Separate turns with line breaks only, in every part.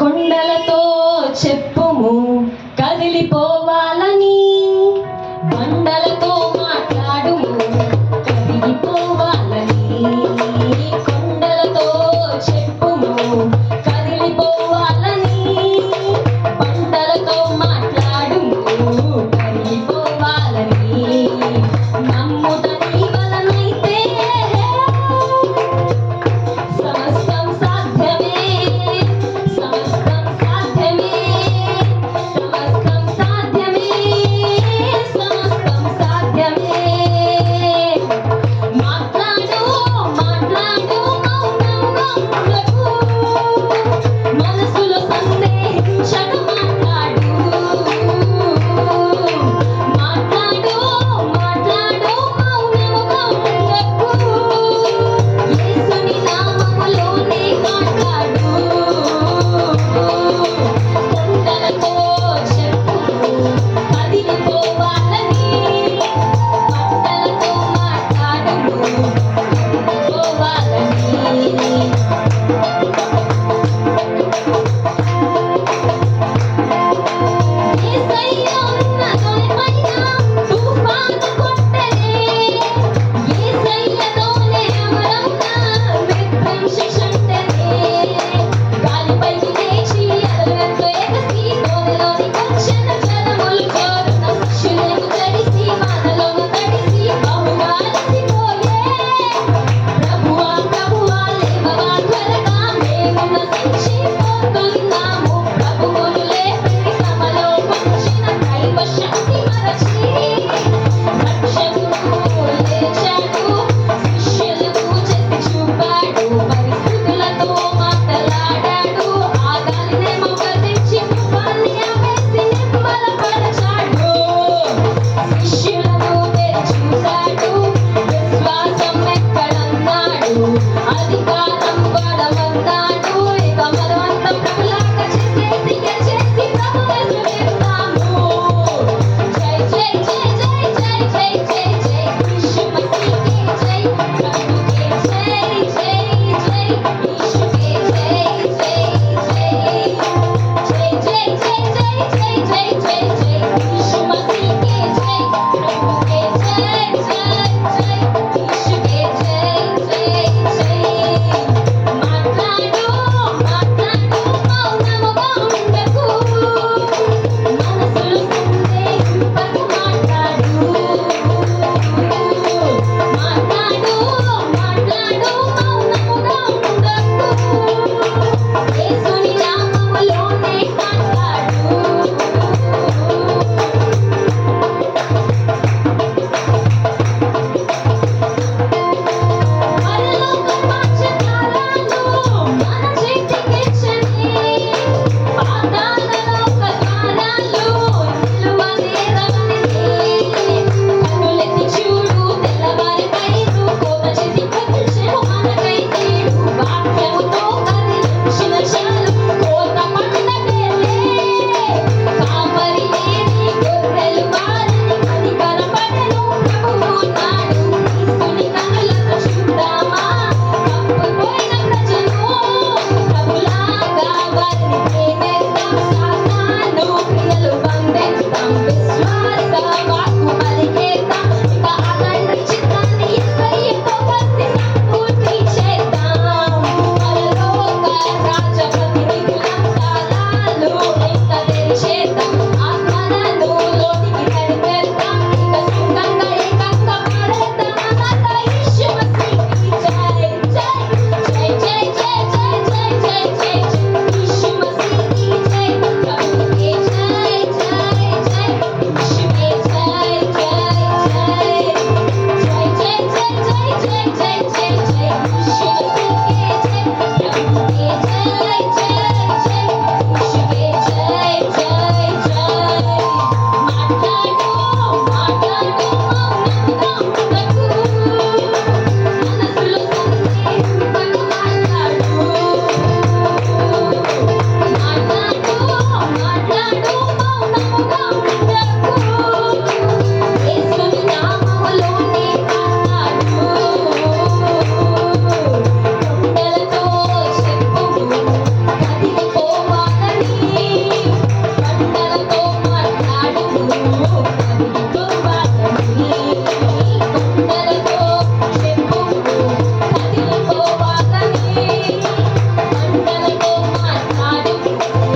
కొండలతో చెప్పుము కదిలిపోవాలని, బండలతో మాట్లాడుము కదిలిపోవాలని. కొండలతో చెప్పుము కదిలిపోవాలని, బండలతో మాట్లాడుము కదిలిపోవాలని. నమ్ముదని వలనైతే సమస్తం సాధ్యమే, సమస్తం సాధ్యమే, సమస్తం సాధ్యమే, సమస్తం సాధ్యమే. మాట్లాడు మాట్లాడు మౌనంగా ఉండకు, మనసులో సందేహించక మాట్లాడు. మాట్లాడు మాట్లాడు మౌనముగా ఉండకు, యేసుని నామములోనే మాట్లాడు. కొండలతో చెప్పుము కదిలిపోవాలని, బండలతో మాట్లాడుము కదిలిపోవాలని. యేసయ్య ఉన్న దొలిపైన తుఫాను కొట్టెనే, యేసయ్యతోనే అమరముగా విధ్వంసించెనే. గాలిపైకి లేచి అలలతో ఎగసి తోనెలోనికొచ్చెను జలములు కోరున, శిష్యులేమో తడిసి వానలోన తడిసి బహుగా అలసిపోయే. ప్రభువా ప్రభువా లేవవా త్వరగా, మేము నశించిపోతున్నాము. ప్రభువును లేపిరి తమలో వచ్చిన దైవ శక్తి మరచి, రక్షకుడు లేచాడు, శిష్యులకు చేసి చూపాడు, పరిస్థితులతో మాట్లాడాడు. ఆ గాలినేమో గద్దించి తుఫాన్ని ఆపేసి నిమ్మలపరచాడు. శిష్యులను తెరిచి చూశాడు, విశ్వాసం ఎక్కడన్నాడు, అధికారం వాడమన్నాడు. ఇక మనమంతా ప్రభులాగా చేసేసి గెలిచేసి ప్రభువును వెళ్తాము. జై జై జై జై జై జై జై జై యేసు మసీహే జై, ప్రభుకే జై జై జై, యేసుకే జై జై జై. జై జై జై జై జై జై జై జై యేసు మసీహే జై, ప్రభుకే జై జై జై, యేసుకే జై జై జై. మాట్లాడు మాట్లాడు మౌనముగా ఉండకు, మనసులో సందేహింపక మాట్లాడు. మాట్లాడు మాట్లాడు మౌనముగా ఉండకు, యేసుని నామములోనే మాట్లాడు. పరలోక పాఠశాలను మన చేతికిచ్చని, పాతాళలోక ద్వారాలు నిలువనేరవనిది. కన్నులెత్తి చూడు తెల్లవారిపైరు, కోత చేసి కొలిచెను మనకై నేడు. వాక్యముతో కదిలించిన చాలు, కోత పండగలే. కాపరి లేని గొర్రెలు వారని కనికరపడెను ప్రభువు నాడు. క్రీస్తుని కనులతో చూద్దామా తప్పిపోయిన ప్రజను, ప్రభులాగా వారిని ప్రేమిద్దాం. సాతాను క్రియలు బంధిద్దాం, విశ్వాస వాక్కు పలికేద్దాం. ఇక ఆ తండ్రి చిత్తాన్ని యేసయ్యతో కలిసి సంపూర్తి చేద్దాం. పరలోక రాజప్రతినిధులం తాళాలు ఇంక తెరిచేద్దాం, ఆత్మలను లోనికి నడిపేద్దాం. ఇక సంఘంగా ఏకంగా మారేద్దాం. అన్నత యేసు మసీహే జై జై జై జై జై జై జై జై జై యేసు మసీహే జై, ప్రభుకే జై జై జై, యేసుకే జై జై జై. జై జై జై జై జై జై జై జై యేసు మసీహే జై, ప్రభుకే జై జై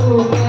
రూపం